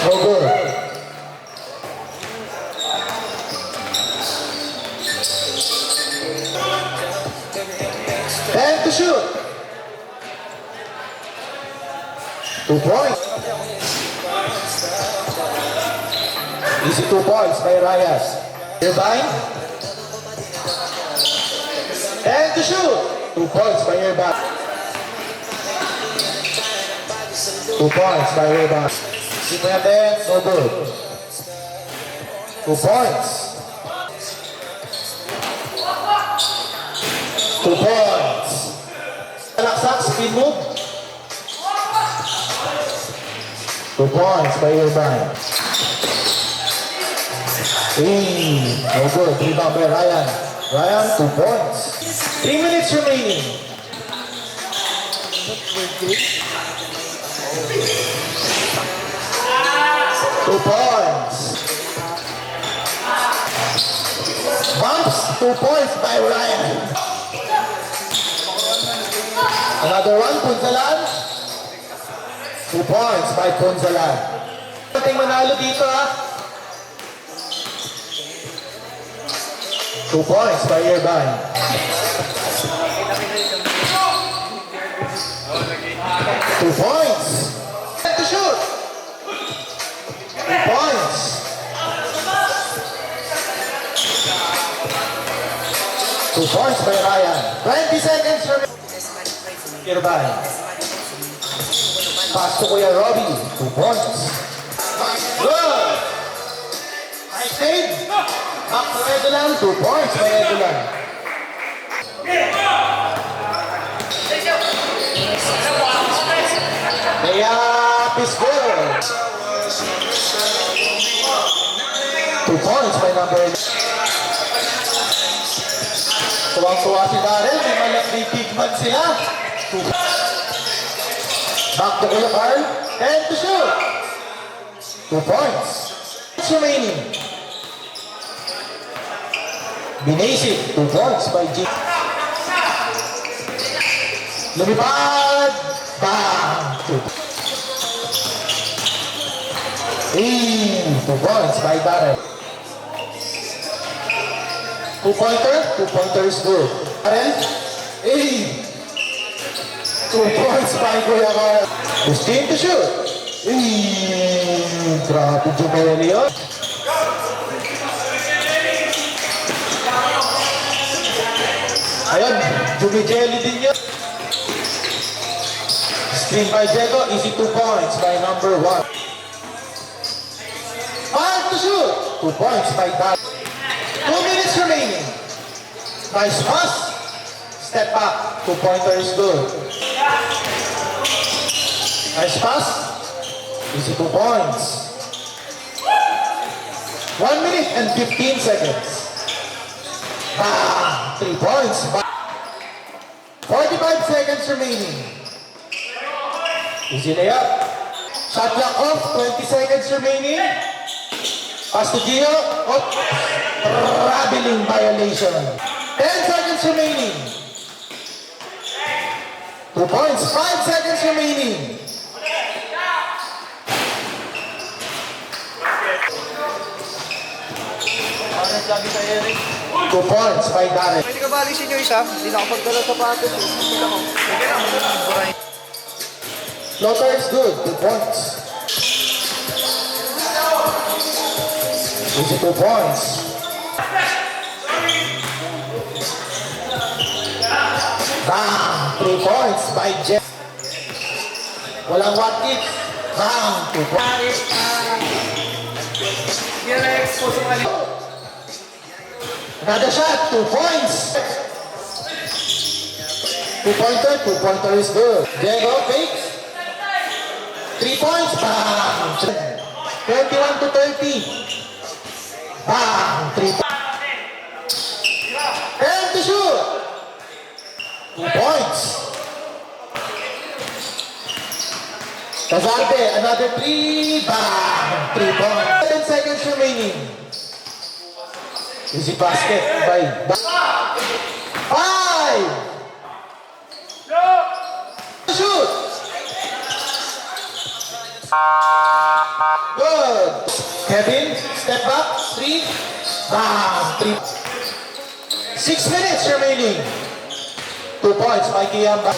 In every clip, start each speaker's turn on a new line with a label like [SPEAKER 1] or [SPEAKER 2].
[SPEAKER 1] No good. Time to shoot. 2 points. Easy 2 points by Ryan. Irvine. And to shoot. 2 points by Irvine. 2 points by Irvine. Keep mo natin. No good. 2 points. 2 points. Laksak, spin move. 2 points by Irvine. No good. Rebound by Ryan. Ryan, 2 points. 3 minutes remaining. 2 points. Bumps, 2 points by Ryan. Another one, Punzalan. 2 points by Punzalan. Ating manalo dito ha. 2 points by Irvine. 2 points. To shoot. 2 points. 2 points by Ryan. 20 seconds remaining. Irvine. Pass to Kuya Robbie. 2 points. Good. Nice save. Back to Redolan. 2 points by Redolan. Is good. 2 points by number 8. Tuwang-tuwa si Darrell. May malak-big man sila. Back to Kuya Carl. And to shoot. 2 points. It's remaining. Binasic. 2 points by G. Lumipad. Bang. 2 points by Darrell. 2-pointer. 2-pointer is good. Darrell. 2 points by Kuya Carl. Christine to shoot. Grabe Jumeli yun. Ayun, Jumeli din yun. Screen by Diego. Easy 2 points by number 1. 5 to shoot. 2 points by Darrell. 2 minutes remaining. Nice pass. Step back. 2-pointer is good. Nice pass. Easy 2 points. 1 minute and 15 seconds. 3 points. 45 seconds remaining. Easy layup. Shot clock off. 20 seconds remaining. Pass to Gio. Traveling violation. 10 seconds remaining. 2 points. 5 seconds remaining.
[SPEAKER 2] Sabi sa Eric.
[SPEAKER 1] 2 points by Darrell.
[SPEAKER 2] Pwede ka ba alisin yung isa? Hindi na kapag dala sa patos. Sige na mo.
[SPEAKER 1] Floater is good. 2 points. Easy 2 points. Bang! 3 points by Jeff. Walang what if. Bang! 2 points. Another shot. 2 points. 2-pointer. 2-pointer is good. Diego fakes. 3 points. Bang! 21 to 30. Bang! 3 points. And to shoot. 2 points. Casarte, another 3. Bang! 3 points. 10 seconds remaining. Easy basket by 5. Shoot. Good. Kevin, step back. 3. Bam. 3. 6 minutes remaining. 2 points by Kiamba.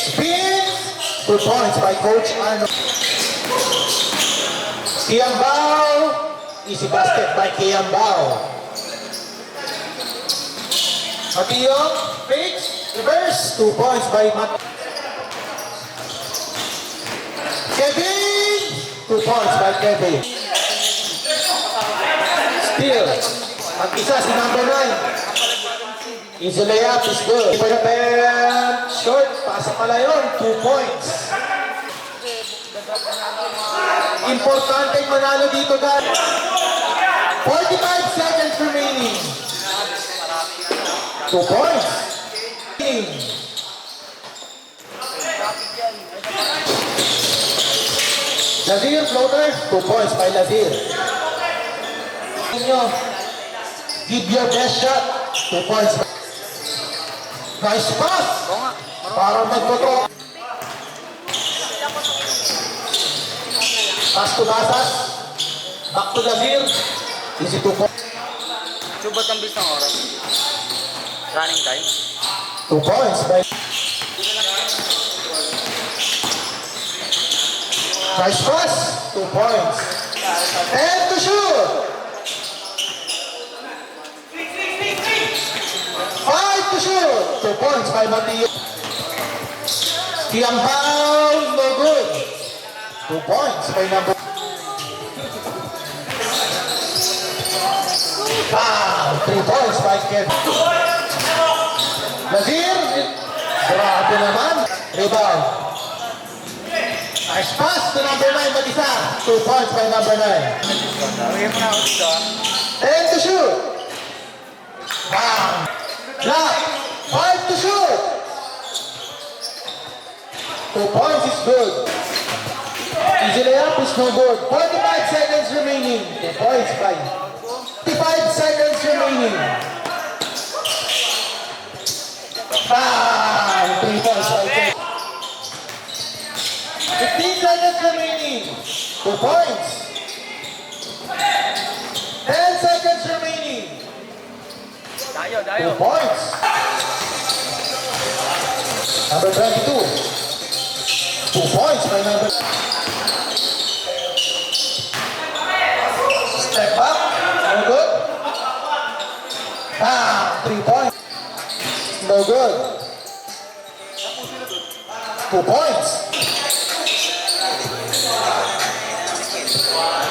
[SPEAKER 1] Spin. 2 points by Coach Arnold. Kiambao. Easy basket by Kiambao. Matiyong, fakes, reverse, 2 points by Mat. Kevin, 2 points by Kevin. Still, mag-isa si number 9. Easy layup is good. For the pen, short, pasa pala yun, 2 points. Importante manalo dito guys. 45 seconds remaining. 2 points. Lazir, floater. 2 points by Lazir. Give your best shot. 2 points. Nice pass. Para magtotoo. Pass to Basas. Back to Lazir. Easy 2 points.
[SPEAKER 2] Subot ang bis ng oras. Running time.
[SPEAKER 1] 2 points by nice pass, 2 points. And to shoot. 5 to shoot. 2 points by Mateo. Kiambao, no good. 2 points by number. Wow, 3 points by Kevin. Nazir, grabe naman. Rebound. Nice pass to number 9, mag-isa. 2 points by number 9.
[SPEAKER 2] Lagyan mo na ako dito.
[SPEAKER 1] 10 to shoot. Bam. Block. 5 to shoot. 2 points is good. Easy layup is no good. 45 seconds remaining. 2 points by 55 seconds remaining. Bam! 3 points by Kevin. 15 seconds remaining. 2 points. 10 seconds remaining.
[SPEAKER 2] Dayo,
[SPEAKER 1] 2 points. Number 22. 2 points by number. Step up. No good. Bam! 3 points. No good. 2 points.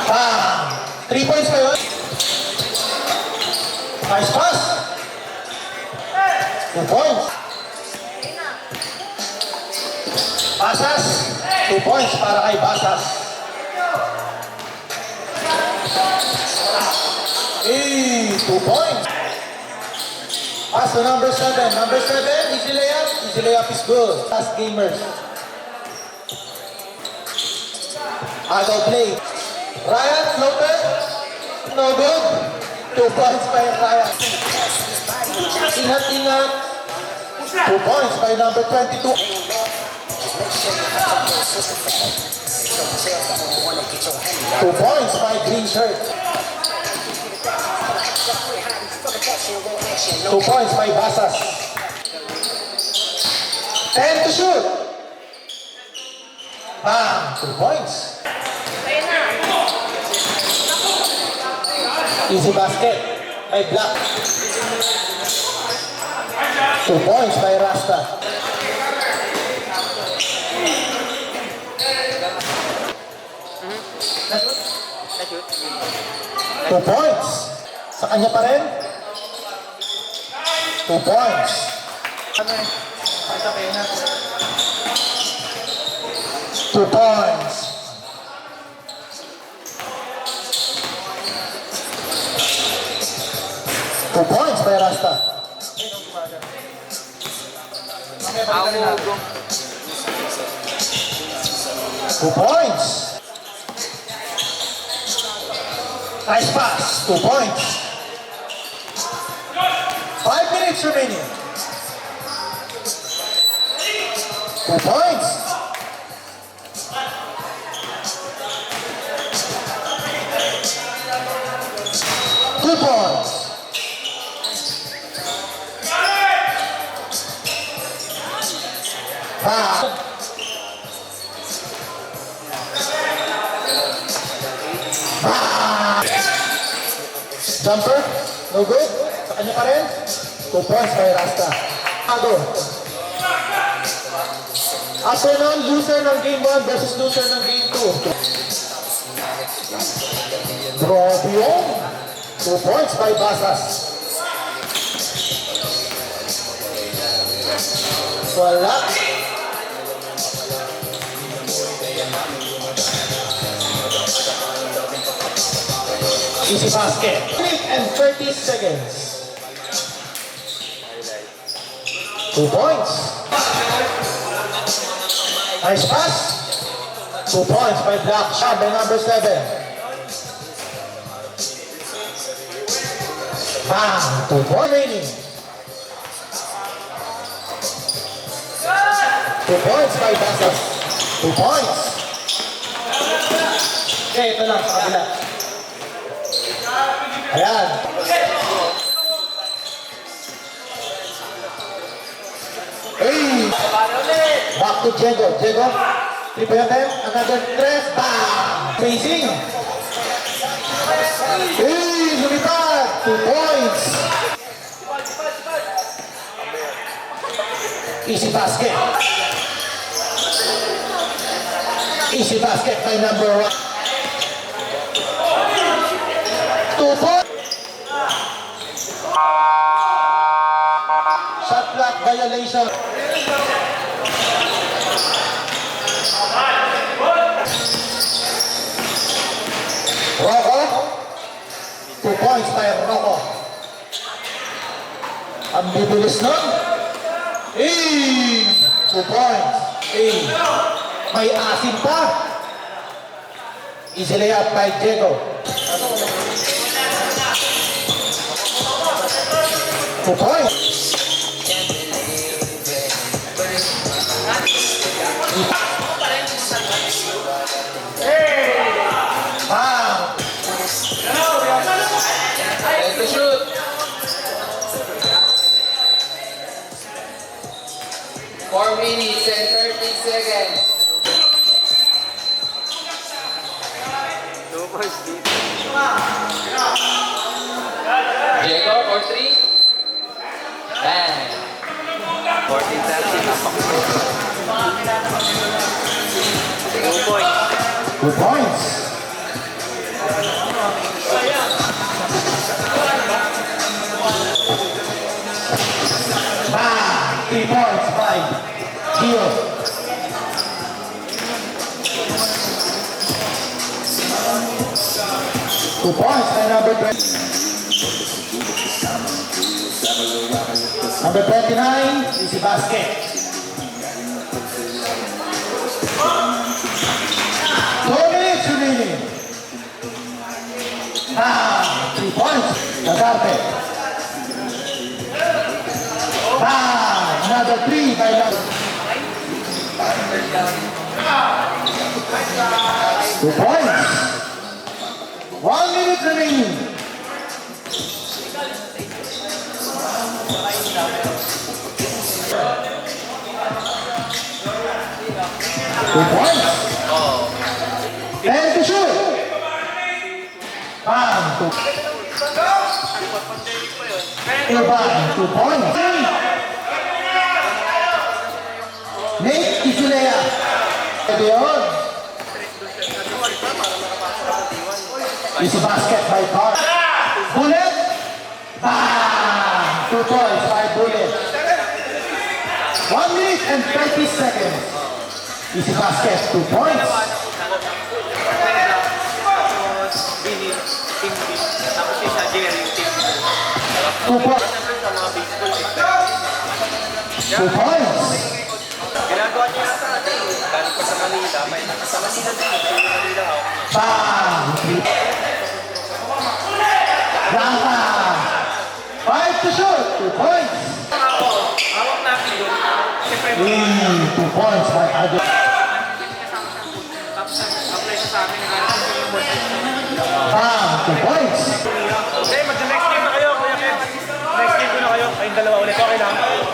[SPEAKER 1] Bam! 3 points pa yun. Nice pass. 2 points. Basas. 2 points para kay Basas. 2 points. Pass to number 7. Number 7, easy layup. Easy layup is good. Last gamers. Idle play. Ryan, floater. No good. 2 points by Ryan. Ingat-ingat. 2 points by number 22. 2 points by green shirt. 2 points by Basas. 10 to shoot. Bam! 2 points. Easy basket by Black. 2 points by Rasta.
[SPEAKER 2] Na-shoot.
[SPEAKER 1] 2 points. Sa kanya pa rin. 2 points.
[SPEAKER 2] Ano eh? Ito kayo na.
[SPEAKER 1] 2 points. Two points by Rasta.
[SPEAKER 2] Ako.
[SPEAKER 1] 2 points. Nice pass. 2 points. 5 minutes remaining. 2 points. 2 points. Jumper, no good. Sa kanya pa rin. 2 points by Rasta. Ago. After nun, loser ng game 1 versus loser ng game 2. Grabe yun. 2 points by Basas. Wala. Easy basket. 3 and 30 seconds. 2 points. Nice pass. 2 points by Black Shot by number 7. Bam! 2 points remaining. 2 points by Basas. 2 points. Okay, ito lang sa kabila. Ayan. Hey! Back to Diego. Diego. 3 point attempt. Another 3. Bam! Facing. Hey! Lumipad. 2 points. Easy basket. Easy basket by number 1. 2 points. Shot clock violation. Rocco. 2 points by Rocco. Ang bibilis nun. 2 points. May asin pa. Easy layup by Diego. 2 points. Bam!
[SPEAKER 2] Let's go shoot. 4 minutes and 30 seconds. 2 points dito. Diego for 3. Bang. 14-30. 2 points.
[SPEAKER 1] 2 points. Bam! 3 points by Gio. 2 points by number 20. Number 29, easy basket. 2 minutes remaining. 3 points. Lazarte. Another 3 by number 2 points. 1 minute remaining. 2 points. And to shoot. Bam! 2 points. Nate Isilea. Ito yun. Easy basket by Park. Bullet. Bam! 2 points by Bullet. 1 minute and 30 seconds. Easy basket, 2 points.
[SPEAKER 2] Tapos yung sa Jerry, yung team.
[SPEAKER 1] 2 points.
[SPEAKER 2] Sa mga baseball,
[SPEAKER 1] 2 points.
[SPEAKER 2] ginagawa niya sa atin. Galing pa sa Manila. May sa Manila din. Sa Manila ako.
[SPEAKER 1] Bam! Rama! 5 to shoot, 2 points.
[SPEAKER 2] Hawak natin doon. Siyempre,
[SPEAKER 1] 2 points by Ado.
[SPEAKER 2] tapos apply siya sa amin. Nagalit siya yung boyfriend.
[SPEAKER 1] Bam! 2 points.
[SPEAKER 2] Okay,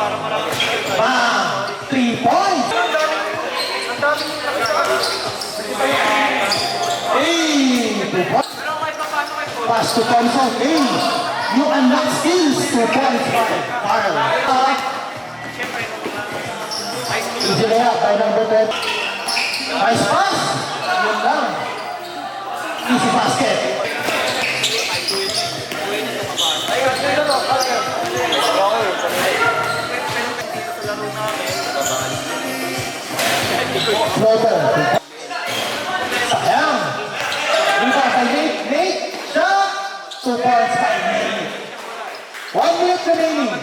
[SPEAKER 1] Bang! 3 points! Hey! 2 points. Pass to Thompson. Hey! You unlock skills. 2 points by Carl. Easy layup by number 10. Nice pass. Yun lang. Easy basket. Floater. Sayang. Rebound by Nate. Nate. Shot. 2 points by Nate. 1 minute remaining.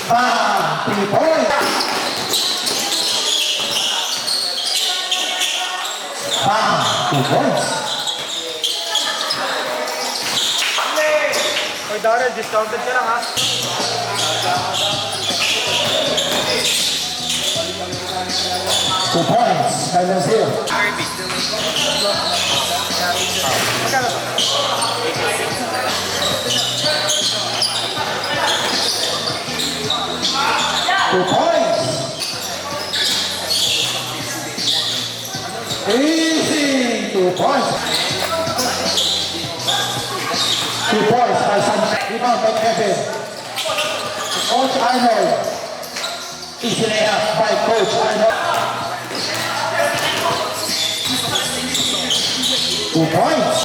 [SPEAKER 1] Bang! 3 points. Bang! 2 points.
[SPEAKER 2] Oy, Darrell, discounted ka lang ha.
[SPEAKER 1] 2 points. Minus 0.
[SPEAKER 2] Magkano to?
[SPEAKER 1] 2 points. Easy. 2 points. 2 points by Sam. Rebound by Kevin. Coach Arnold. Easy layup by Coach Arnold. 2 points.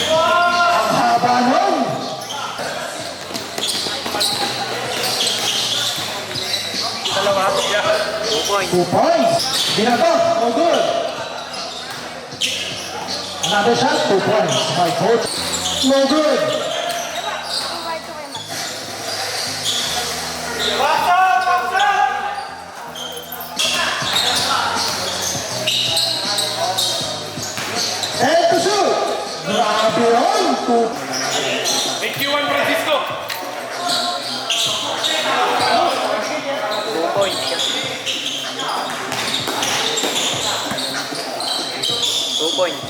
[SPEAKER 1] Ang haba nun.
[SPEAKER 2] Dalawa. Yeah. 2 points.
[SPEAKER 1] 2 points. Binato. No good. Another shot. 2 points by Coach. No good. And to shoot. Grabe yun. 2
[SPEAKER 2] Thank you, Juan Francisco. 2 points. 2 points.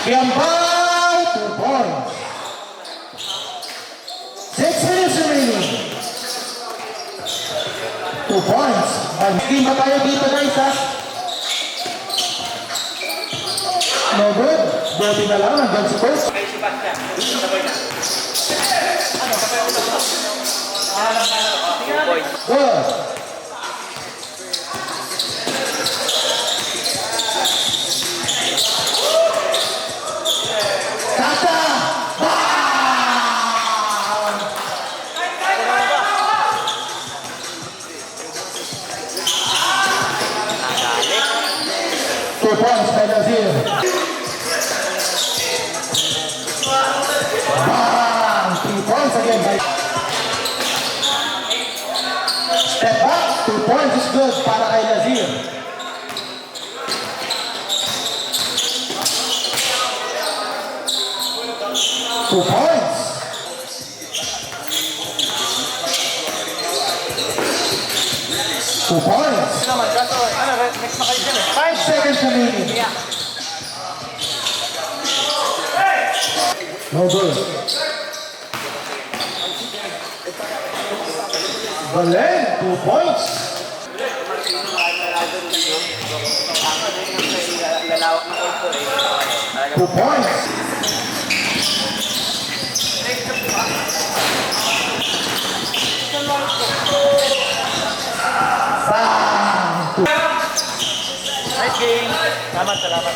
[SPEAKER 1] Gambay, 2 points. 6 minutes remaining. 2 points. Mag-team ba tayo dito guys ha? No good. Buti na lang. Nandyan si Coach. Good. Tata! Bang! 2 points by Nazir. Bang! 3 points again by... Step back. 2 points is good para kay Nazir. Two points. Two points.
[SPEAKER 2] Naman, kaso, next na kayo dyan eh.
[SPEAKER 1] 5 seconds remaining. No good. Balen, 2 points.
[SPEAKER 2] Lalawak na ko eh.
[SPEAKER 1] 2 points. Bang!
[SPEAKER 2] Nice game. Salamat, salamat.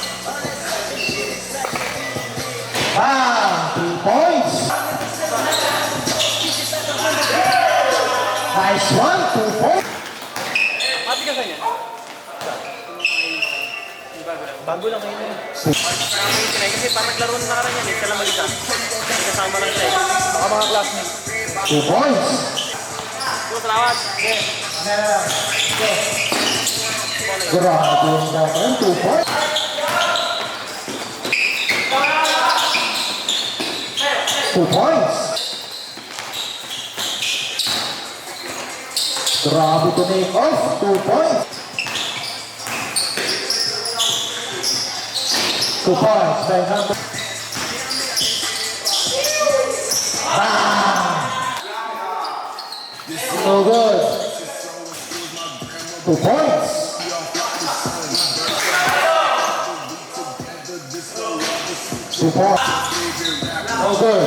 [SPEAKER 1] Bang! 3 points. Nice one, 2 points.
[SPEAKER 2] Mati ka sa'yo. Bago lang kayo. Kasi parang naglaro na nakaraan yan eh. Siya lang mag-isa. May kasama lang siya eh. Baka mga classmates.
[SPEAKER 1] 2 points.
[SPEAKER 2] Salamat.
[SPEAKER 1] Grabe yung dapat. 2 points. 2 points. Grabe to make off. 2 points. 2 points by number. No good. 2 points. Two points. No good.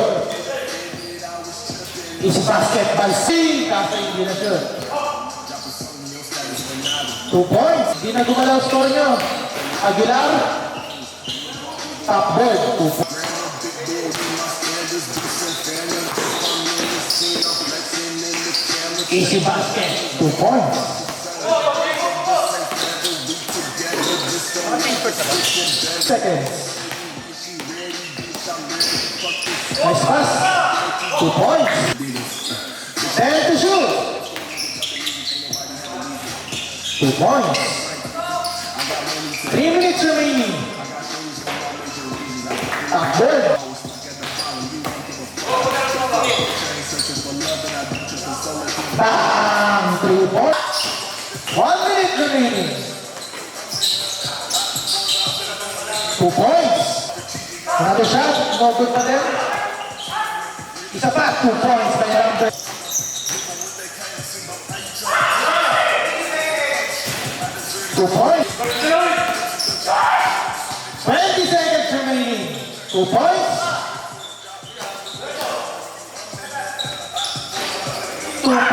[SPEAKER 1] Easy basket by C. Kaso hindi na sure. 2 points. Hindi na gumalaw score nyo. Aguilar. Top board. 2 points. Easy basket. 2 points. Seconds. Nice pass. 2 points. 10 to shoot. 2 points. 3 minutes remaining. Upward. Bang! 3 points. 1 minute remaining. 2 points. Another shot. No good pa din. Isa pa. 2 points. Kaya number. Two points. 20 seconds remaining. 2 points. 2 points.